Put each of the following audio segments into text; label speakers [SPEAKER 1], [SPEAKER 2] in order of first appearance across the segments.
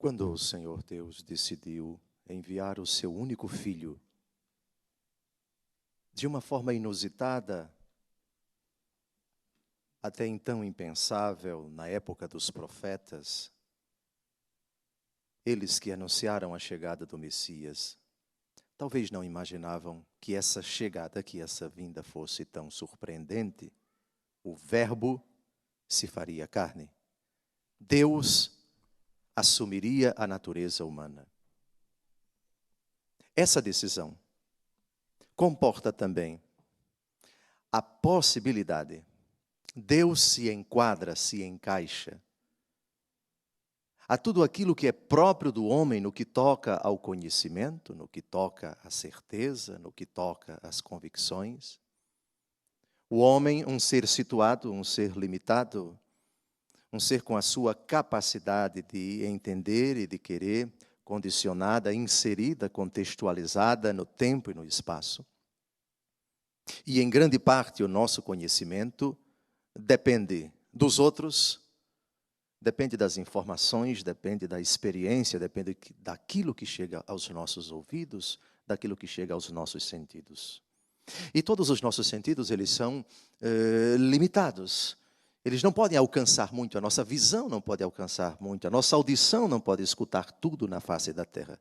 [SPEAKER 1] Quando o Senhor Deus decidiu enviar o seu único filho, de uma forma inusitada, até então impensável, na época dos profetas, eles que anunciaram a chegada do Messias, talvez não imaginavam que essa chegada, que essa vinda fosse tão surpreendente. O Verbo se faria carne. Deus assumiria a natureza humana. Essa decisão comporta também a possibilidade. Deus se enquadra, se encaixa a tudo aquilo que é próprio do homem no que toca ao conhecimento, no que toca à certeza, no que toca às convicções. O homem, um ser situado, um ser limitado, um ser com a sua capacidade de entender e de querer, condicionada, inserida, contextualizada no tempo e no espaço. E em grande parte o nosso conhecimento depende dos outros, depende das informações, depende da experiência, depende daquilo que chega aos nossos ouvidos, daquilo que chega aos nossos sentidos. E todos os nossos sentidos, eles são limitados. Eles não podem alcançar muito, a nossa visão não pode alcançar muito, a nossa audição não pode escutar tudo na face da terra.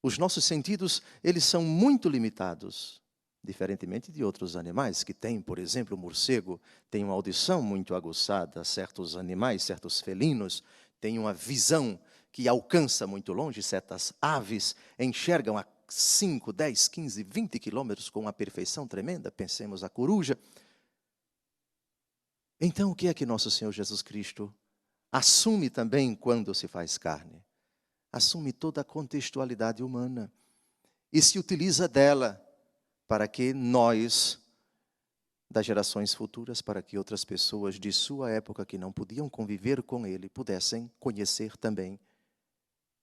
[SPEAKER 1] Os nossos sentidos, eles são muito limitados, diferentemente de outros animais que têm, por exemplo, o morcego tem uma audição muito aguçada, certos animais, certos felinos têm uma visão que alcança muito longe, certas aves enxergam a 5, 10, 15, 20 quilômetros com uma perfeição tremenda, pensemos a coruja. Então, o que é que nosso Senhor Jesus Cristo assume também quando se faz carne? Assume toda a contextualidade humana e se utiliza dela para que nós, das gerações futuras, para que outras pessoas de sua época que não podiam conviver com ele, pudessem conhecer também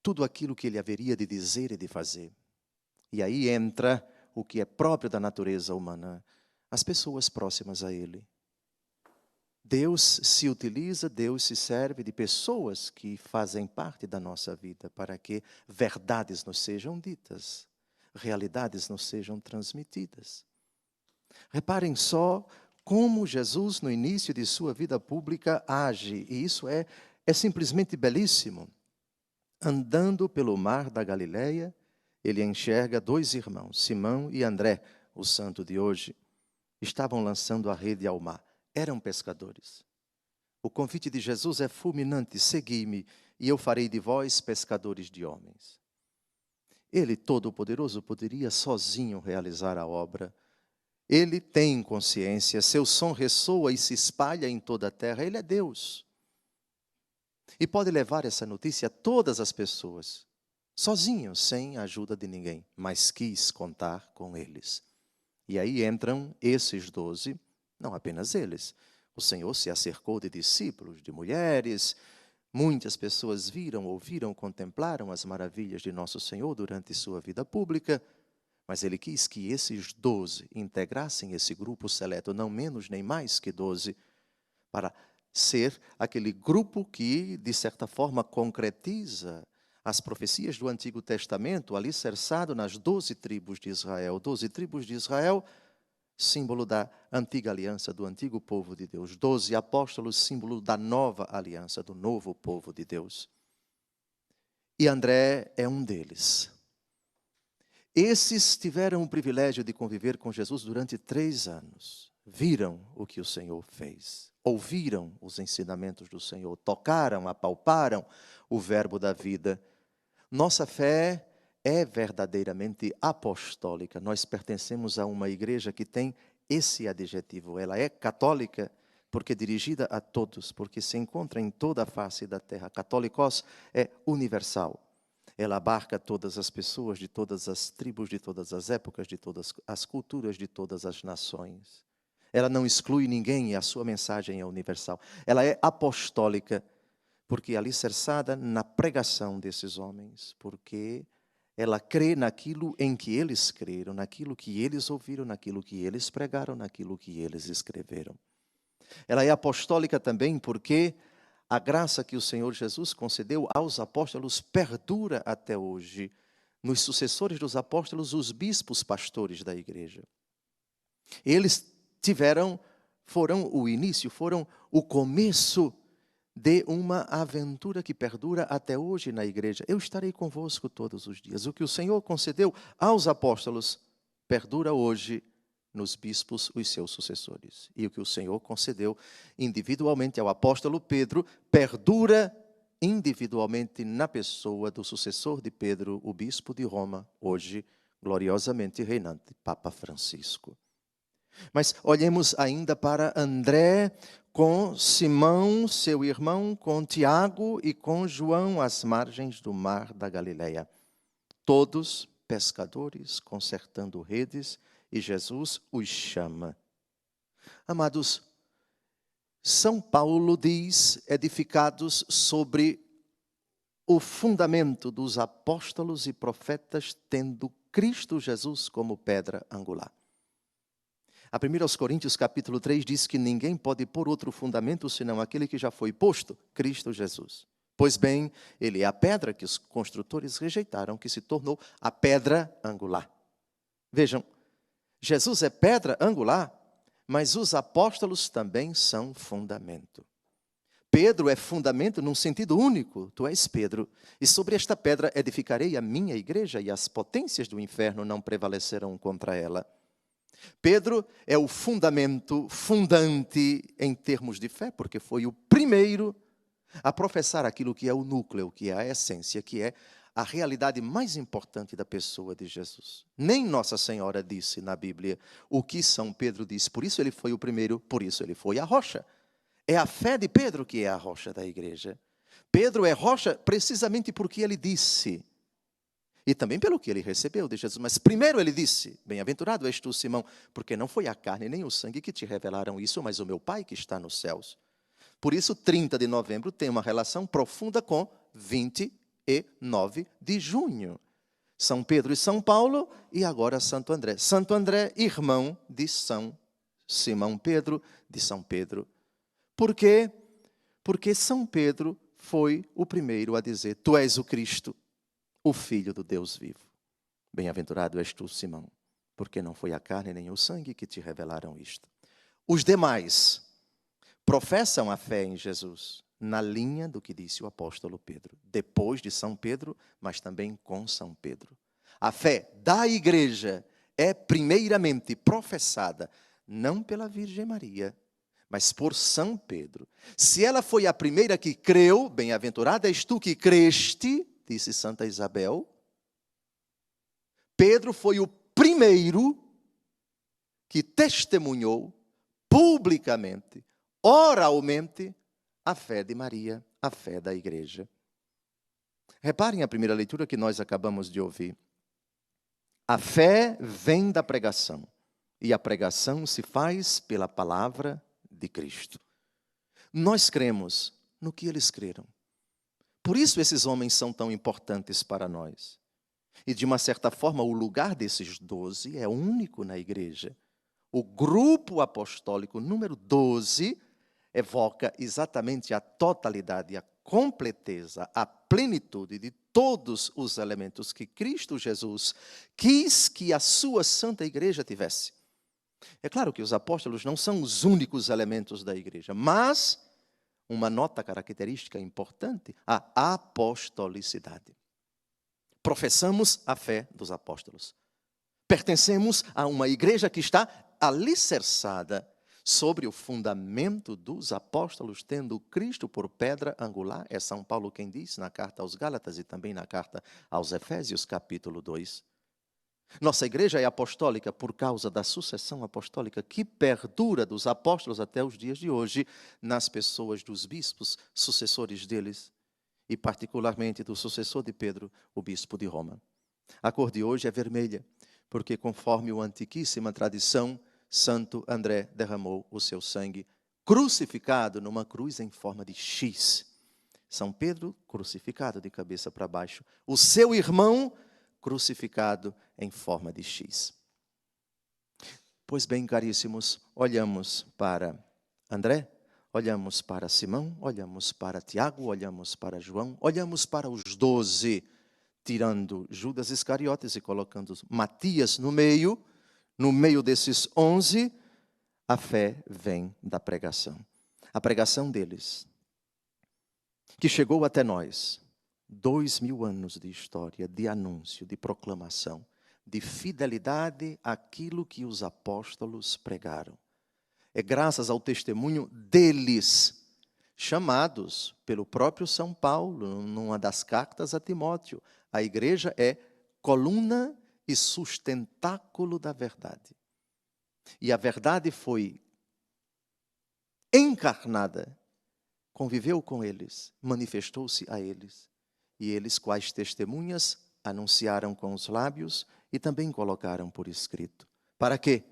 [SPEAKER 1] tudo aquilo que ele haveria de dizer e de fazer. E aí entra o que é próprio da natureza humana, as pessoas próximas a ele. Deus se utiliza, Deus se serve de pessoas que fazem parte da nossa vida para que verdades nos sejam ditas, realidades nos sejam transmitidas. Reparem só como Jesus, no início de sua vida pública, age, e isso é simplesmente belíssimo. Andando pelo mar da Galileia, ele enxerga dois irmãos, Simão e André, o santo de hoje. Estavam lançando a rede ao mar. Eram pescadores. O convite de Jesus é fulminante: segui-me e eu farei de vós pescadores de homens. Ele, todo-poderoso, poderia sozinho realizar a obra. Ele tem consciência, seu som ressoa e se espalha em toda a terra. Ele é Deus. E pode levar essa notícia a todas as pessoas, sozinho, sem a ajuda de ninguém, mas quis contar com eles. E aí entram esses 12, não apenas eles. O Senhor se acercou de discípulos, de mulheres. Muitas pessoas viram, ouviram, contemplaram as maravilhas de nosso Senhor durante sua vida pública. Mas ele quis que esses 12 integrassem esse grupo seleto, não menos nem mais que 12, para ser aquele grupo que, de certa forma, concretiza as profecias do Antigo Testamento, alicerçado nas 12 tribos de Israel. 12 tribos de Israel, símbolo da antiga aliança, do antigo povo de Deus. 12 apóstolos, símbolo da nova aliança, do novo povo de Deus. E André é um deles. Esses tiveram o privilégio de conviver com Jesus durante 3 anos. Viram o que o Senhor fez. Ouviram os ensinamentos do Senhor. Tocaram, apalparam o verbo da vida. Nossa fé é verdadeiramente apostólica. Nós pertencemos a uma igreja que tem esse adjetivo. Ela é católica porque é dirigida a todos, porque se encontra em toda a face da terra. Católicos é universal. Ela abarca todas as pessoas, de todas as tribos, de todas as épocas, de todas as culturas, de todas as nações. Ela não exclui ninguém e a sua mensagem é universal. Ela é apostólica porque é alicerçada na pregação desses homens, porque ela crê naquilo em que eles creram, naquilo que eles ouviram, naquilo que eles pregaram, naquilo que eles escreveram. Ela é apostólica também porque A graça que o Senhor Jesus concedeu aos apóstolos perdura até hoje. Nos sucessores dos apóstolos, os bispos pastores da igreja. Eles foram o início, foram o começo de uma aventura que perdura até hoje na igreja. Eu estarei convosco todos os dias. O que o Senhor concedeu aos apóstolos perdura hoje nos bispos, os seus sucessores. E o que o Senhor concedeu individualmente ao apóstolo Pedro, perdura individualmente na pessoa do sucessor de Pedro, o bispo de Roma, hoje gloriosamente reinante, Papa Francisco. Mas olhemos ainda para André, com Simão, seu irmão, com Tiago e com João, às margens do mar da Galileia. Todos pescadores, consertando redes, e Jesus os chama. Amados, São Paulo diz, edificados sobre o fundamento dos apóstolos e profetas, tendo Cristo Jesus como pedra angular. A 1 Coríntios capítulo 3 diz que ninguém pode pôr outro fundamento senão aquele que já foi posto, Cristo Jesus. Pois bem, ele é a pedra que os construtores rejeitaram, que se tornou a pedra angular. Vejam, Jesus é pedra angular, mas os apóstolos também são fundamento. Pedro é fundamento num sentido único, tu és Pedro, e sobre esta pedra edificarei a minha igreja, e as potências do inferno não prevalecerão contra ela. Pedro é o fundamento, fundante em termos de fé, porque foi o primeiro a professar aquilo que é o núcleo, que é a essência, que é a realidade mais importante da pessoa de Jesus. Nem Nossa Senhora disse na Bíblia o que São Pedro disse, por isso ele foi o primeiro, por isso ele foi a rocha. É a fé de Pedro que é a rocha da igreja. Pedro é rocha precisamente porque ele disse, e também pelo que ele recebeu de Jesus. Mas primeiro ele disse, bem-aventurado és tu, Simão, porque não foi a carne nem o sangue que te revelaram isso, mas o meu Pai que está nos céus. Por isso, 30 de novembro tem uma relação profunda com 29 de junho. São Pedro e São Paulo, e agora Santo André. Santo André, irmão de São Simão Pedro, de São Pedro. Por quê? Porque São Pedro foi o primeiro a dizer, tu és o Cristo, o Filho do Deus vivo. Bem-aventurado és tu, Simão, porque não foi a carne nem o sangue que te revelaram isto. Os demais professam a fé em Jesus, na linha do que disse o apóstolo Pedro, depois de São Pedro, mas também com São Pedro. A fé da igreja é primeiramente professada, não pela Virgem Maria, mas por São Pedro. Se ela foi a primeira que creu, bem-aventurada és tu que creste, disse Santa Isabel. Pedro foi o primeiro que testemunhou publicamente, oralmente, a fé de Maria, a fé da igreja. Reparem a primeira leitura que nós acabamos de ouvir. A fé vem da pregação, e a pregação se faz pela palavra de Cristo. Nós cremos no que eles creram. Por isso esses homens são tão importantes para nós. E de uma certa forma o lugar desses 12 é único na igreja. O grupo apostólico número 12 evoca exatamente a totalidade, a completeza, a plenitude de todos os elementos que Cristo Jesus quis que a sua santa igreja tivesse. É claro que os apóstolos não são os únicos elementos da igreja, mas uma nota característica importante, a apostolicidade. Professamos a fé dos apóstolos. Pertencemos a uma igreja que está alicerçada sobre o fundamento dos apóstolos, tendo Cristo por pedra angular. É São Paulo quem diz na carta aos Gálatas e também na carta aos Efésios, capítulo 2. Nossa igreja é apostólica por causa da sucessão apostólica que perdura dos apóstolos até os dias de hoje, nas pessoas dos bispos, sucessores deles, e particularmente do sucessor de Pedro, o bispo de Roma. A cor de hoje é vermelha, porque conforme a antiquíssima tradição, Santo André derramou o seu sangue crucificado numa cruz em forma de X. São Pedro crucificado de cabeça para baixo. O seu irmão crucificado em forma de X. Pois bem, caríssimos, olhamos para André, Olhamos para Simão, olhamos para Tiago, olhamos para João, olhamos para os 12, tirando Judas Iscariotes e colocando Matias no meio desses 11, a fé vem da pregação. A pregação deles, que chegou até nós, 2000 anos de história, de anúncio, de proclamação, de fidelidade àquilo que os apóstolos pregaram. É graças ao testemunho deles, chamados pelo próprio São Paulo, numa das cartas a Timóteo. A igreja é coluna e sustentáculo da verdade. E a verdade foi encarnada, conviveu com eles, manifestou-se a eles. E eles, quais testemunhas, anunciaram com os lábios e também colocaram por escrito. Para quê?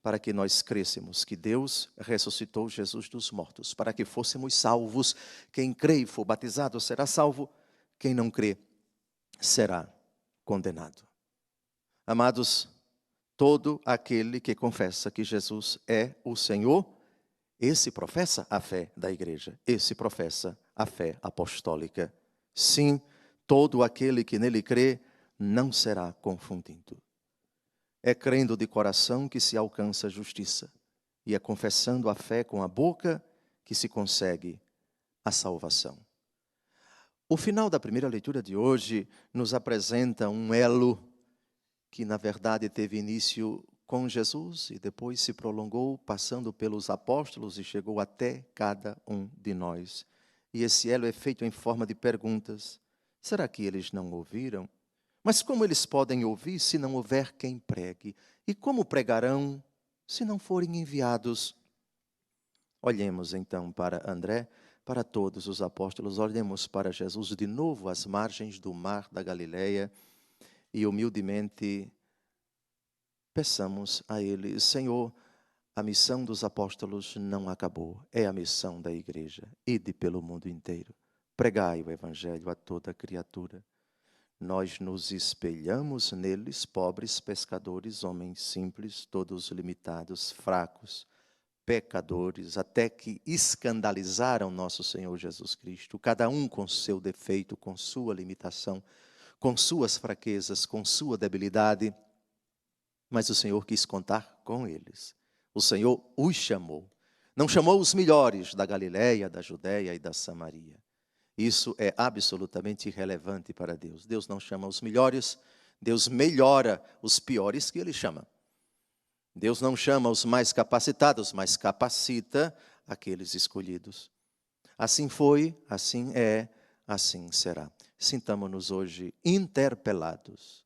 [SPEAKER 1] Para que nós crêssemos que Deus ressuscitou Jesus dos mortos, para que fôssemos salvos. Quem crê e for batizado será salvo, quem não crê será condenado. Amados, todo aquele que confessa que Jesus é o Senhor, esse professa a fé da igreja, esse professa a fé apostólica. Sim, todo aquele que nele crê não será confundido. É crendo de coração que se alcança a justiça, e é confessando a fé com a boca que se consegue a salvação. O final da primeira leitura de hoje nos apresenta um elo que, na verdade, teve início com Jesus e depois se prolongou passando pelos apóstolos e chegou até cada um de nós. E esse elo é feito em forma de perguntas. Será que eles não ouviram? Mas como eles podem ouvir se não houver quem pregue? E como pregarão se não forem enviados? Olhemos então para André, para todos os apóstolos, olhemos para Jesus de novo às margens do mar da Galileia e humildemente peçamos a Ele: Senhor, a missão dos apóstolos não acabou, é a missão da igreja. Ide pelo mundo inteiro, pregai o evangelho a toda criatura. Nós nos espelhamos neles, pobres pescadores, homens simples, todos limitados, fracos, pecadores, até que escandalizaram nosso Senhor Jesus Cristo, cada um com seu defeito, com sua limitação, com suas fraquezas, com sua debilidade. Mas o Senhor quis contar com eles. O Senhor os chamou. Não chamou os melhores da Galileia, da Judéia e da Samaria. Isso é absolutamente irrelevante para Deus. Deus não chama os melhores, Deus melhora os piores que Ele chama. Deus não chama os mais capacitados, mas capacita aqueles escolhidos. Assim foi, assim é, assim será. Sintamo-nos hoje interpelados,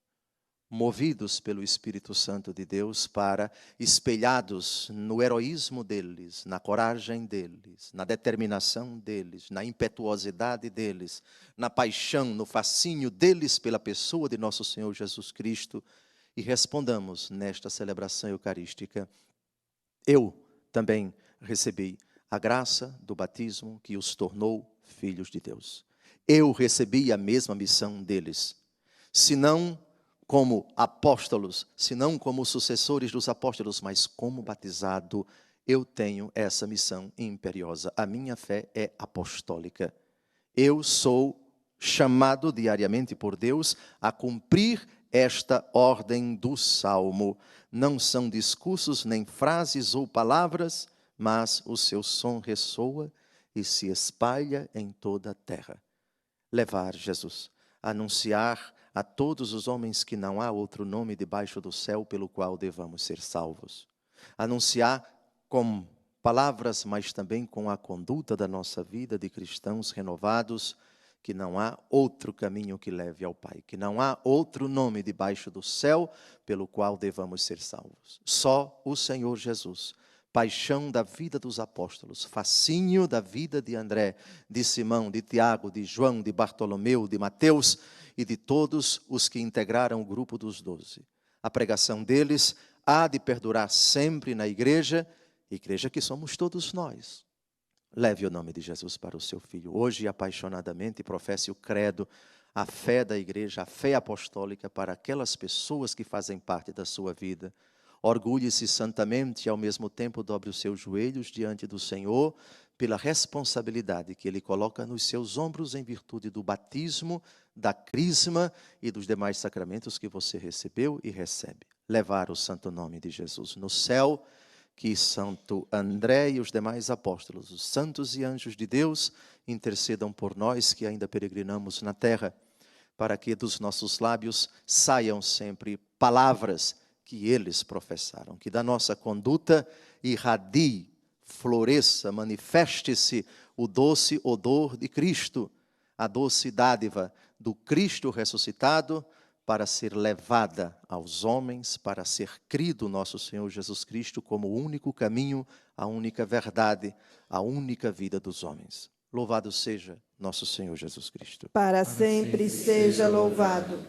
[SPEAKER 1] movidos pelo Espírito Santo de Deus para, espelhados no heroísmo deles, na coragem deles, na determinação deles, na impetuosidade deles, na paixão, no fascínio deles pela pessoa de nosso Senhor Jesus Cristo, e respondamos nesta celebração eucarística: eu também recebi a graça do batismo que os tornou filhos de Deus. Eu recebi a mesma missão deles, se não como apóstolos, se não como sucessores dos apóstolos, mas como batizado, eu tenho essa missão imperiosa. A minha fé é apostólica. Eu sou chamado diariamente por Deus a cumprir esta ordem do Salmo. Não são discursos, nem frases ou palavras, mas o seu som ressoa e se espalha em toda a terra. Levar Jesus, anunciar a todos os homens que não há outro nome debaixo do céu pelo qual devamos ser salvos. Anunciar com palavras, mas também com a conduta da nossa vida de cristãos renovados, que não há outro caminho que leve ao Pai, que não há outro nome debaixo do céu pelo qual devamos ser salvos. Só o Senhor Jesus. Paixão da vida dos apóstolos, fascínio da vida de André, de Simão, de Tiago, de João, de Bartolomeu, de Mateus e de todos os que integraram o grupo dos 12. A pregação deles há de perdurar sempre na igreja que somos todos nós. Leve o nome de Jesus para o seu filho. Hoje, apaixonadamente, professe o credo, a fé da igreja, a fé apostólica para aquelas pessoas que fazem parte da sua vida. Orgulhe-se santamente e, ao mesmo tempo, dobre os seus joelhos diante do Senhor, pela responsabilidade que Ele coloca nos seus ombros em virtude do batismo, da crisma e dos demais sacramentos que você recebeu e recebe. Levar o santo nome de Jesus no céu, que Santo André e os demais apóstolos, os santos e anjos de Deus, intercedam por nós que ainda peregrinamos na terra, para que dos nossos lábios saiam sempre palavras que eles professaram, que da nossa conduta irradie, floresça, manifeste-se o doce odor de Cristo, a doce dádiva do Cristo ressuscitado, para ser levada aos homens, para ser crido nosso Senhor Jesus Cristo como o único caminho, a única verdade, a única vida dos homens. Louvado seja nosso Senhor Jesus Cristo.
[SPEAKER 2] Para sempre seja louvado.